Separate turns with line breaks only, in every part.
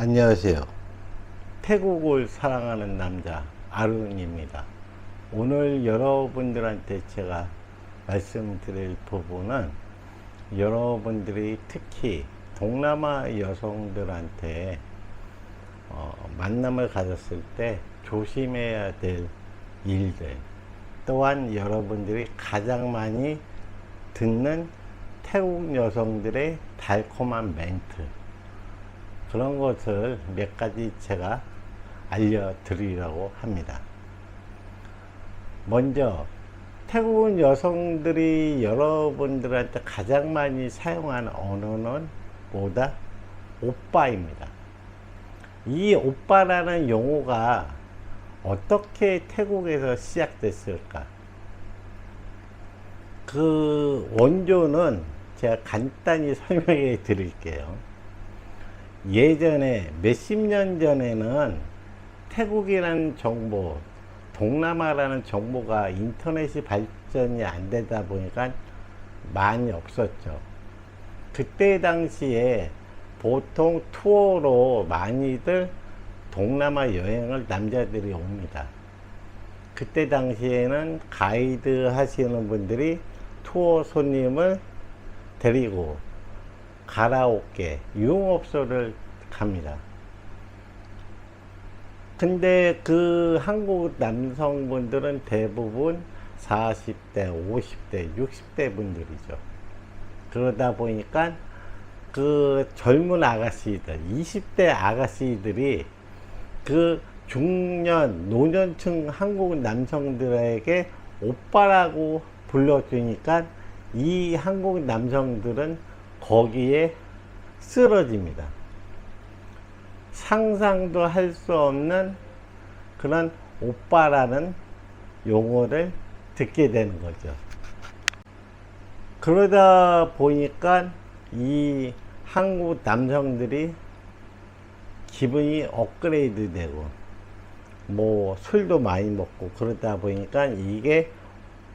안녕하세요. 태국을 사랑하는 남자 아룬입니다. 오늘 여러분들한테 제가 말씀드릴 부분은 여러분들이 특히 동남아 여성들한테 만남을 가졌을 때 조심해야 될 일들, 또한 여러분들이 가장 많이 듣는 태국 여성들의 달콤한 멘트, 그런 것을 몇 가지 제가 알려드리려고 합니다. 먼저 태국 여성들이 여러분들한테 가장 많이 사용하는 언어는 뭐다? 오빠입니다. 이 오빠라는 용어가 어떻게 태국에서 시작됐을까? 그 원조는 제가 간단히 설명해 드릴게요. 예전에 몇십 년 전에는 태국이라는 정보, 동남아라는 정보가 인터넷이 발전이 안 되다 보니까 많이 없었죠. 그때 당시에 보통 투어로 많이들 동남아 여행을 남자들이 옵니다. 그때 당시에는 가이드 하시는 분들이 투어 손님을 데리고 가라오케, 유흥업소를 갑니다. 근데 그 한국 남성분들은 대부분 40대, 50대, 60대 분들이죠. 그러다 보니까 그 젊은 아가씨들, 20대 아가씨들이 그 중년, 노년층 한국 남성들에게 오빠라고 불러주니까 이 한국 남성들은 거기에 쓰러집니다. 상상도 할 수 없는 그런 오빠라는 용어를 듣게 되는 거죠. 그러다 보니까 이 한국 남성들이 기분이 업그레이드 되고 뭐 술도 많이 먹고 그러다 보니까 이게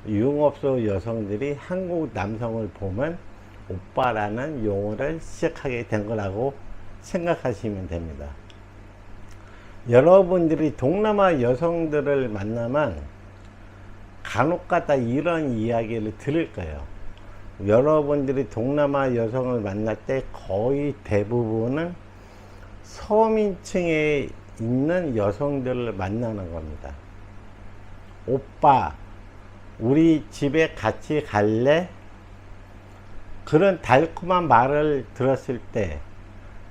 유흥업소 여성들이 한국 남성을 보면 오빠라는 용어를 시작하게 된 거라고 생각하시면 됩니다. 여러분들이 동남아 여성들을 만나면 간혹가다 이런 이야기를 들을 거예요. 여러분들이 동남아 여성을 만날 때 거의 대부분은 서민층에 있는 여성들을 만나는 겁니다. 오빠, 우리 집에 같이 갈래? 그런 달콤한 말을 들었을 때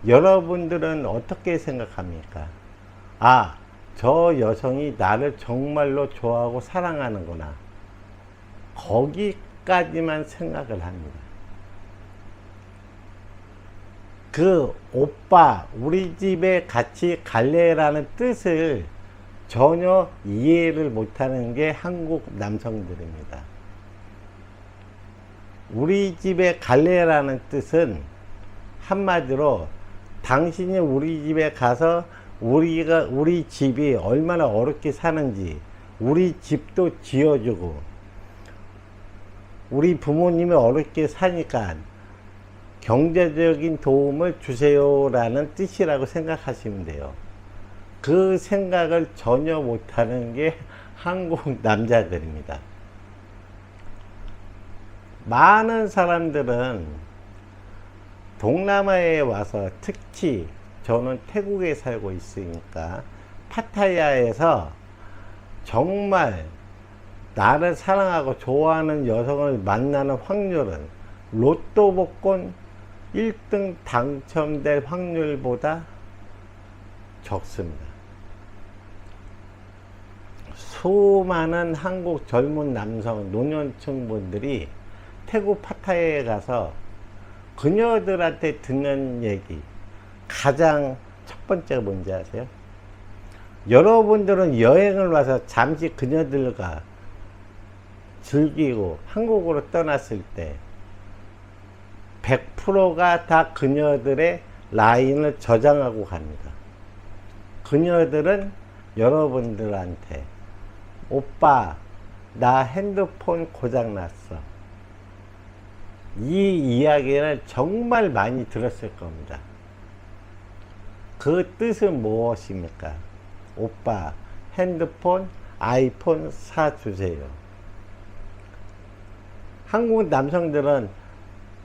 여러분들은 어떻게 생각합니까? 아, 저 여성이 나를 정말로 좋아하고 사랑하는구나. 거기까지만 생각을 합니다. 그 오빠, 우리 집에 같이 갈래라는 뜻을 전혀 이해를 못하는 게 한국 남성들입니다. 우리 집에 갈래라는 뜻은 한마디로 당신이 우리 집에 가서 우리 집이 얼마나 어렵게 사는지, 우리 집도 지어주고 우리 부모님이 어렵게 사니까 경제적인 도움을 주세요라는 뜻이라고 생각하시면 돼요. 그 생각을 전혀 못하는 게 한국 남자들입니다. 많은 사람들은 동남아에 와서, 특히 저는 태국에 살고 있으니까 파타야에서 정말 나를 사랑하고 좋아하는 여성을 만나는 확률은 로또 복권 1등 당첨될 확률보다 적습니다. 수많은 한국 젊은 남성, 노년층 분들이 태국 파타야에 가서 그녀들한테 듣는 얘기, 가장 첫 번째가 뭔지 아세요? 여러분들은 여행을 와서 잠시 그녀들과 즐기고 한국으로 떠났을 때 100%가 다 그녀들의 라인을 저장하고 갑니다. 그녀들은 여러분들한테 오빠, 나 핸드폰 고장났어. 이 이야기를 정말 많이 들었을 겁니다. 그 뜻은 무엇입니까? 오빠, 핸드폰, 아이폰 사주세요. 한국 남성들은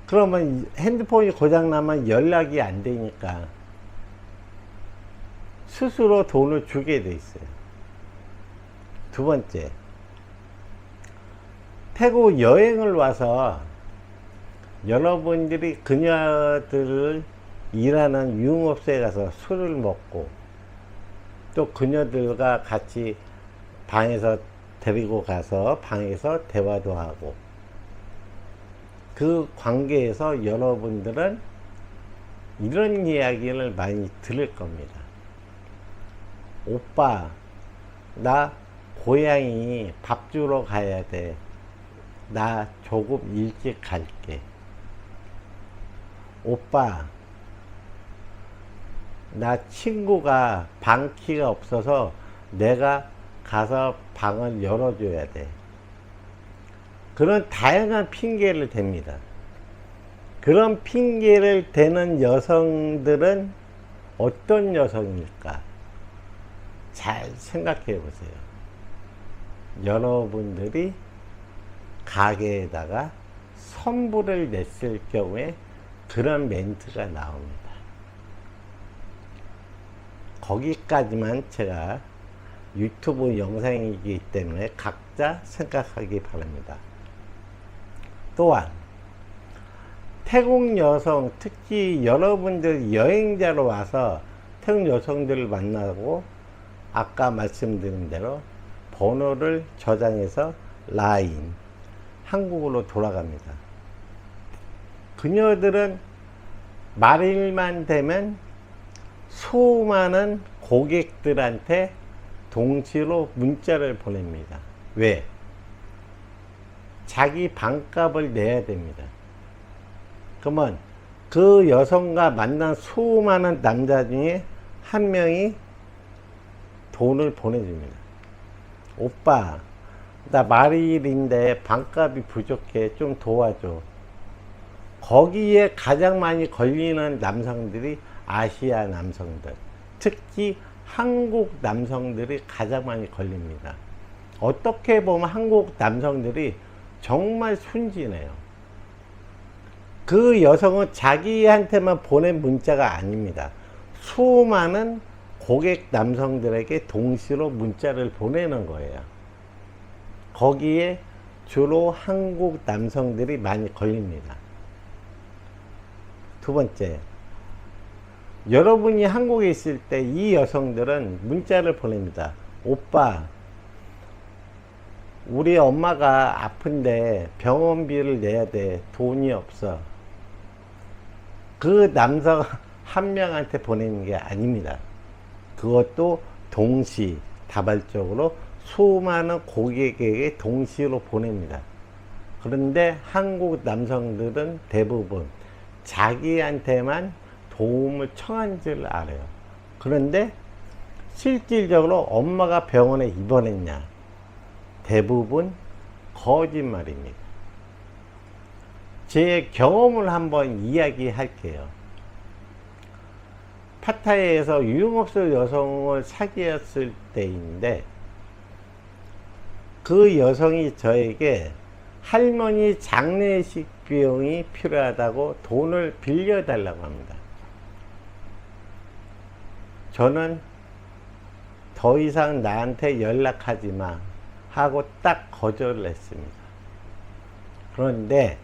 그러면 핸드폰이 고장나면 연락이 안 되니까 스스로 돈을 주게 돼 있어요. 두 번째, 태국 여행을 와서 여러분들이 그녀들을 일하는 유흥업소에 가서 술을 먹고 또 그녀들과 같이 방에서 데리고 가서 방에서 대화도 하고 그 관계에서 여러분들은 이런 이야기를 많이 들을 겁니다. 오빠, 나 고향이 밥 주러 가야 돼. 나 조금 일찍 갈게. 오빠, 나 친구가 방 키가 없어서 내가 가서 방을 열어줘야 돼. 그런 다양한 핑계를 댑니다. 그런 핑계를 대는 여성들은 어떤 여성일까? 잘 생각해 보세요. 여러분들이 가게에다가 선불을 냈을 경우에 그런 멘트가 나옵니다. 거기까지만 제가 유튜브 영상이기 때문에 각자 생각하기 바랍니다. 또한 태국 여성, 특히 여러분들 여행자로 와서 태국 여성들을 만나고 아까 말씀드린 대로 번호를 저장해서 라인, 한국으로 돌아갑니다. 그녀들은 말일만 되면 수많은 고객들한테 동시로 문자를 보냅니다. 왜? 자기 방값을 내야 됩니다. 그러면 그 여성과 만난 수많은 남자 중에 한 명이 돈을 보내줍니다. 오빠, 나 말일인데 방값이 부족해. 좀 도와줘. 거기에 가장 많이 걸리는 남성들이 아시아 남성들, 특히 한국 남성들이 가장 많이 걸립니다. 어떻게 보면 한국 남성들이 정말 순진해요. 그 여성은 자기한테만 보낸 문자가 아닙니다. 수많은 고객 남성들에게 동시로 문자를 보내는 거예요. 거기에 주로 한국 남성들이 많이 걸립니다. 두 번째, 여러분이 한국에 있을 때 이 여성들은 문자를 보냅니다. 오빠, 우리 엄마가 아픈데 병원비를 내야 돼. 돈이 없어. 그 남성 한 명한테 보내는 게 아닙니다. 그것도 동시 다발적으로 수많은 고객에게 동시로 보냅니다. 그런데 한국 남성들은 대부분 자기한테만 도움을 청한 줄 알아요. 그런데 실질적으로 엄마가 병원에 입원했냐? 대부분 거짓말입니다. 제 경험을 한번 이야기할게요. 파타야에서 유흥업소 여성을 사귀었을 때인데 그 여성이 저에게 할머니 장례식 비용이 필요하다고 돈을 빌려달라고 합니다. 저는 더 이상 나한테 연락하지 마 하고 딱 거절을 했습니다. 그런데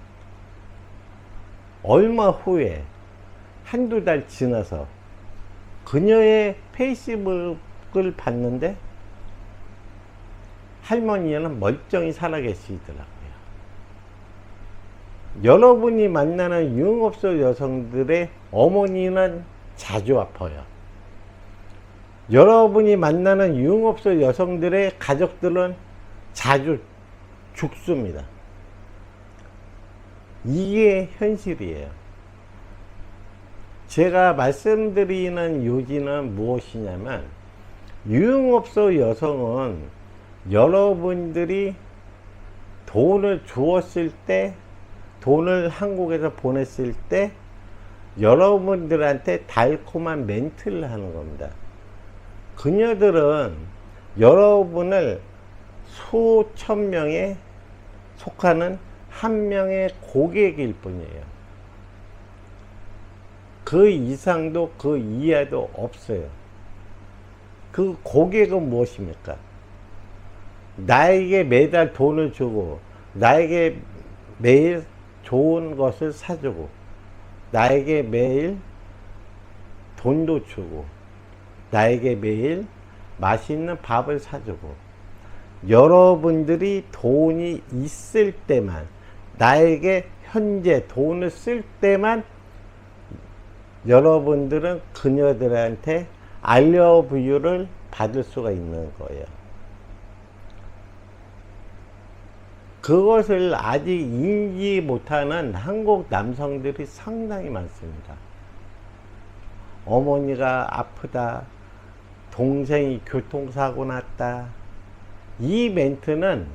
얼마 후에 한두 달 지나서 그녀의 페이스북을 봤는데 할머니는 멀쩡히 살아계시더라고요. 여러분이 만나는 유흥업소 여성들의 어머니는 자주 아파요. 여러분이 만나는 유흥업소 여성들의 가족들은 자주 죽습니다. 이게 현실이에요. 제가 말씀드리는 요지는 무엇이냐면, 유흥업소 여성은 여러분들이 돈을 주었을 때, 돈을 한국에서 보냈을 때 여러분들한테 달콤한 멘트를 하는 겁니다. 그녀들은 여러분을 수천 명에 속하는 한 명의 고객일 뿐이에요. 그 이상도 그 이하도 없어요. 그 고객은 무엇입니까? 나에게 매달 돈을 주고, 나에게 매일 좋은 것을 사주고, 나에게 매일 돈도 주고, 나에게 매일 맛있는 밥을 사주고, 여러분들이 돈이 있을 때만, 나에게 현재 돈을 쓸 때만 여러분들은 그녀들한테 알려부유를 받을 수가 있는 거예요. 그것을 아직 인지 못하는 한국 남성들이 상당히 많습니다. 어머니가 아프다, 동생이 교통사고 났다. 이 멘트는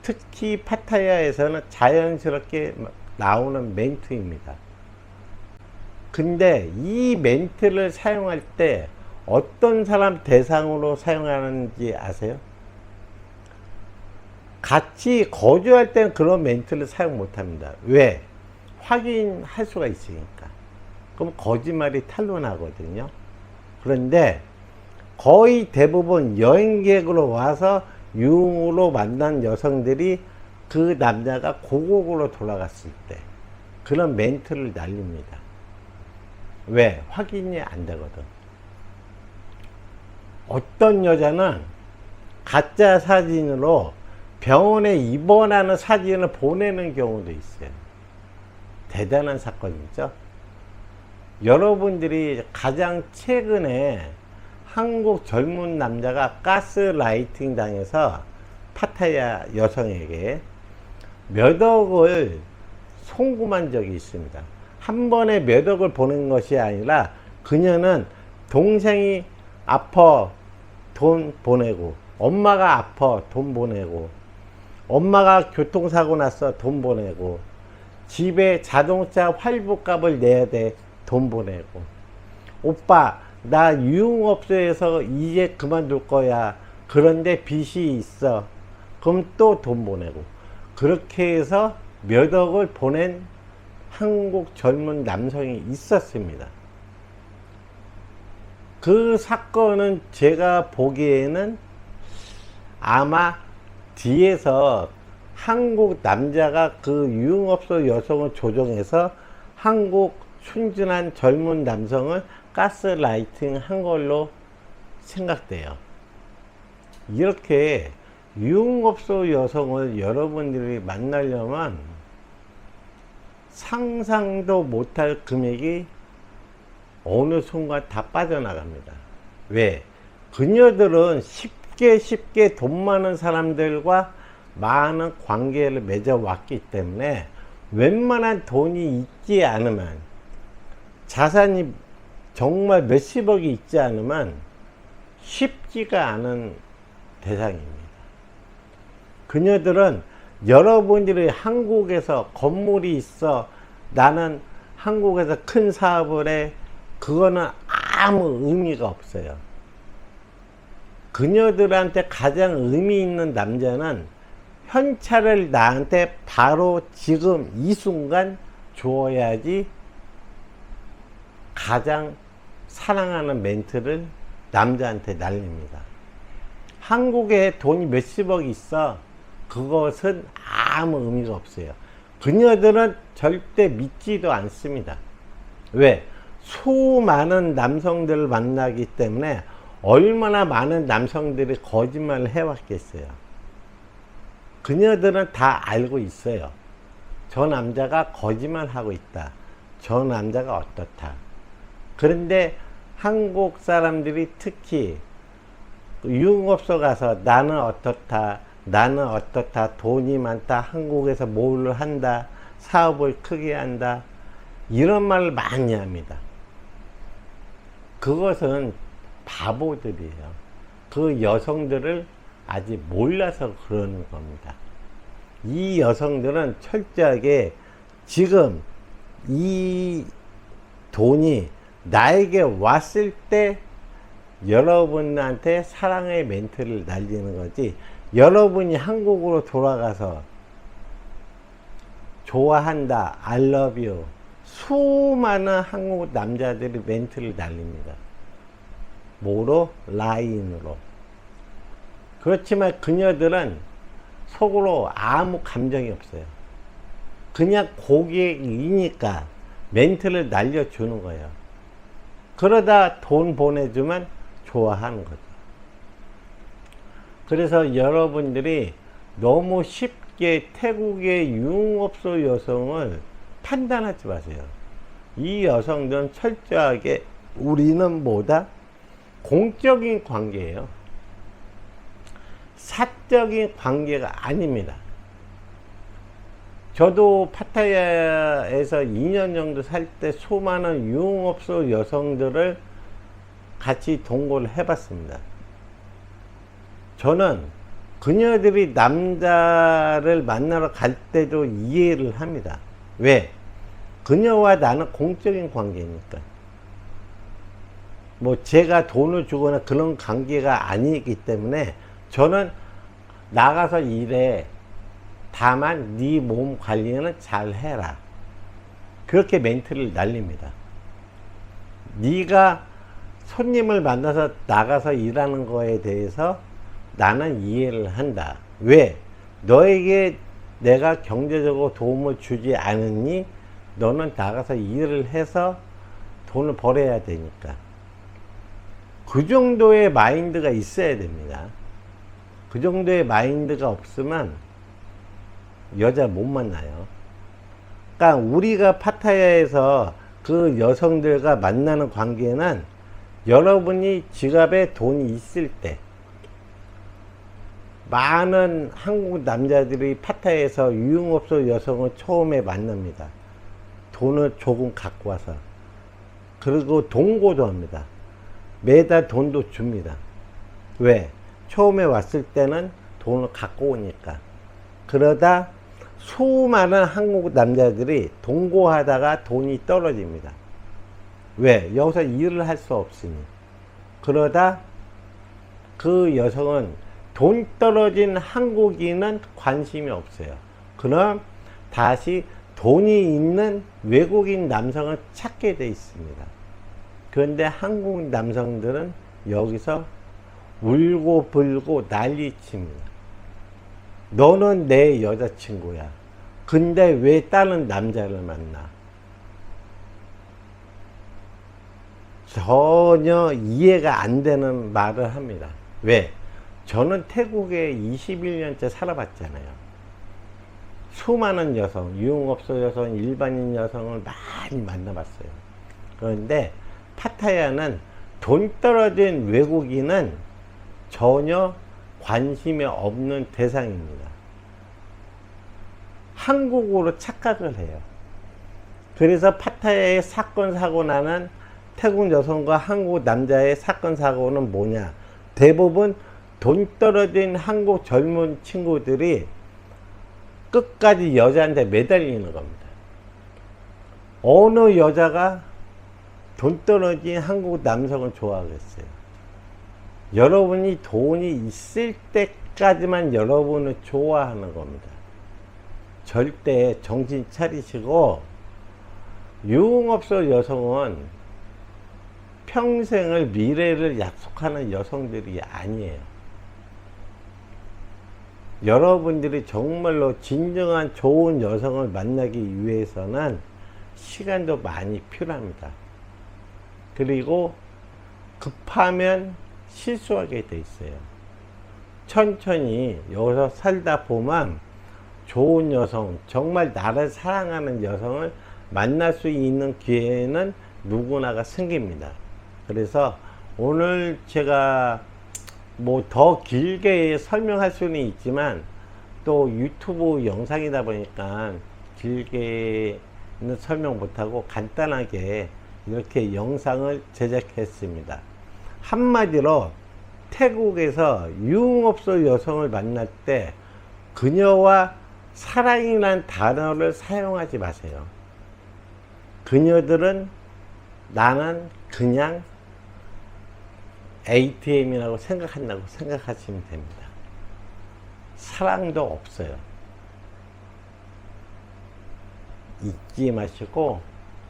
특히 파타야에서는 자연스럽게 나오는 멘트입니다. 근데 이 멘트를 사용할 때 어떤 사람 대상으로 사용하는지 아세요? 같이 거주할 때는 그런 멘트를 사용 못합니다. 왜? 확인할 수가 있으니까. 그럼 거짓말이 탄로나거든요. 그런데 거의 대부분 여행객으로 와서 유흥으로 만난 여성들이 그 남자가 고국으로 돌아갔을 때 그런 멘트를 날립니다. 왜? 확인이 안 되거든. 어떤 여자는 가짜 사진으로 병원에 입원하는 사진을 보내는 경우도 있어요. 대단한 사건이죠. 여러분들이 가장 최근에 한국 젊은 남자가 가스라이팅 당해서 파타야 여성에게 몇 억을 송금한 적이 있습니다. 한 번에 몇 억을 보낸 것이 아니라 그녀는 동생이 아파 돈 보내고, 엄마가 아파 돈 보내고, 엄마가 교통사고 났어 돈 보내고, 집에 자동차 할부값을 내야 돼 돈 보내고, 오빠 나 유흥업소에서 이제 그만둘 거야 그런데 빚이 있어 그럼 또 돈 보내고, 그렇게 해서 몇 억을 보낸 한국 젊은 남성이 있었습니다. 그 사건은 제가 보기에는 아마 뒤에서 한국 남자가 그 유흥업소 여성을 조종해서 한국 순진한 젊은 남성을 가스라이팅 한 걸로 생각돼요. 이렇게 유흥업소 여성을 여러분들이 만나려면 상상도 못할 금액이 어느 순간 다 빠져나갑니다. 왜? 그녀들은 쉽게 돈 많은 사람들과 많은 관계를 맺어왔기 때문에 웬만한 돈이 있지 않으면, 자산이 정말 몇십억이 있지 않으면 쉽지가 않은 대상입니다. 그녀들은 여러분들이 한국에서 건물이 있어, 나는 한국에서 큰 사업을 해, 그거는 아무 의미가 없어요. 그녀들한테 가장 의미 있는 남자는 현찰을 나한테 바로 지금 이 순간 주어야지 가장 사랑하는 멘트를 남자한테 날립니다. 한국에 돈이 몇십억 있어, 그것은 아무 의미가 없어요. 그녀들은 절대 믿지도 않습니다. 왜? 수많은 남성들을 만나기 때문에 얼마나 많은 남성들이 거짓말을 해왔겠어요. 그녀들은 다 알고 있어요. 저 남자가 거짓말하고 있다. 저 남자가 어떻다. 그런데 한국 사람들이 특히 유흥업소 가서 나는 어떻다, 나는 어떻다, 돈이 많다, 한국에서 뭘 한다, 사업을 크게 한다, 이런 말을 많이 합니다. 그것은 바보들이에요. 그 여성들을 아직 몰라서 그러는 겁니다. 이 여성들은 철저하게 지금 이 돈이 나에게 왔을 때 여러분한테 사랑의 멘트를 날리는 거지, 여러분이 한국으로 돌아가서 좋아한다, I love you, 수많은 한국 남자들이 멘트를 날립니다. 뭐로? 라인으로. 그렇지만 그녀들은 속으로 아무 감정이 없어요. 그냥 고객이니까 멘트를 날려주는 거예요. 그러다 돈 보내주면 좋아하는 거죠. 그래서 여러분들이 너무 쉽게 태국의 유흥업소 여성을 판단하지 마세요. 이 여성들은 철저하게 우리는 뭐다? 공적인 관계예요. 사적인 관계가 아닙니다. 저도 파타야에서 2년 정도 살 때 수많은 유흥업소 여성들을 같이 동거를 해봤습니다. 저는 그녀들이 남자를 만나러 갈 때도 이해를 합니다. 왜? 그녀와 나는 공적인 관계니까. 뭐 제가 돈을 주거나 그런 관계가 아니기 때문에 저는 나가서 일해. 다만 네 몸 관리는 잘 해라. 그렇게 멘트를 날립니다. 네가 손님을 만나서 나가서 일하는 거에 대해서 나는 이해를 한다. 왜? 너에게 내가 경제적으로 도움을 주지 않으니 너는 나가서 일을 해서 돈을 벌어야 되니까. 그 정도의 마인드가 있어야 됩니다. 그 정도의 마인드가 없으면 여자 못 만나요. 그러니까 우리가 파타야에서 그 여성들과 만나는 관계는 여러분이 지갑에 돈이 있을 때, 많은 한국 남자들이 파타야에서 유흥업소 여성을 처음에 만납니다. 돈을 조금 갖고 와서. 그리고 동거도 합니다. 매달 돈도 줍니다. 왜? 처음에 왔을 때는 돈을 갖고 오니까. 그러다 수많은 한국 남자들이 동거하다가 돈이 떨어집니다. 왜? 여기서 일을 할 수 없으니. 그러다 그 여성은 돈 떨어진 한국인은 관심이 없어요. 그럼 다시 돈이 있는 외국인 남성을 찾게 돼 있습니다. 그런데 한국 남성들은 여기서 울고 불고 난리칩니다. 너는 내 여자친구야. 근데 왜 다른 남자를 만나? 전혀 이해가 안 되는 말을 합니다. 왜? 저는 태국에 21년째 살아봤잖아요. 수많은 여성, 유흥업소 여성, 일반인 여성을 많이 만나봤어요. 그런데 파타야는 돈 떨어진 외국인은 전혀 관심이 없는 대상입니다. 한국으로 착각을 해요. 그래서 파타야의 사건 사고 나는 태국 여성과 한국 남자의 사건 사고는 뭐냐? 대부분 돈 떨어진 한국 젊은 친구들이 끝까지 여자한테 매달리는 겁니다. 어느 여자가 돈 떨어진 한국 남성을 좋아하겠어요? 여러분이 돈이 있을 때까지만 여러분을 좋아하는 겁니다. 절대 정신 차리시고, 유흥업소 여성은 평생을 미래를 약속하는 여성들이 아니에요. 여러분들이 정말로 진정한 좋은 여성을 만나기 위해서는 시간도 많이 필요합니다. 그리고 급하면 실수하게 돼 있어요. 천천히 여기서 살다 보면 좋은 여성, 정말 나를 사랑하는 여성을 만날 수 있는 기회는 누구나가 생깁니다. 그래서 오늘 제가 뭐 더 길게 설명할 수는 있지만 또 유튜브 영상이다 보니까 길게는 설명 못하고 간단하게 이렇게 영상을 제작했습니다. 한마디로 태국에서 유흥업소 여성을 만날 때 그녀와 사랑이란 단어를 사용하지 마세요. 그녀들은 나는 그냥 ATM이라고 생각한다고 생각하시면 됩니다. 사랑도 없어요. 잊지 마시고,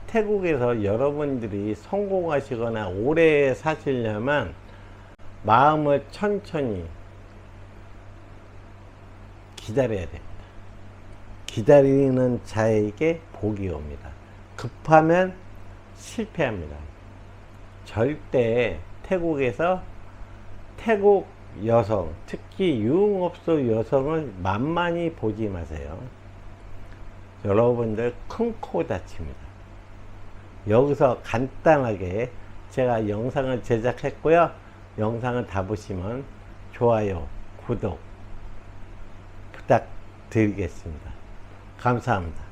태국에서 여러분들이 성공하시거나 오래 사시려면 마음을 천천히 기다려야 됩니다. 기다리는 자에게 복이 옵니다. 급하면 실패합니다. 절대 태국에서 태국 여성, 특히 유흥업소 여성을 만만히 보지 마세요. 여러분들 큰 코 다칩니다. 여기서 간단하게 제가 영상을 제작했고요. 영상을 다 보시면 좋아요, 구독 부탁드리겠습니다. 감사합니다.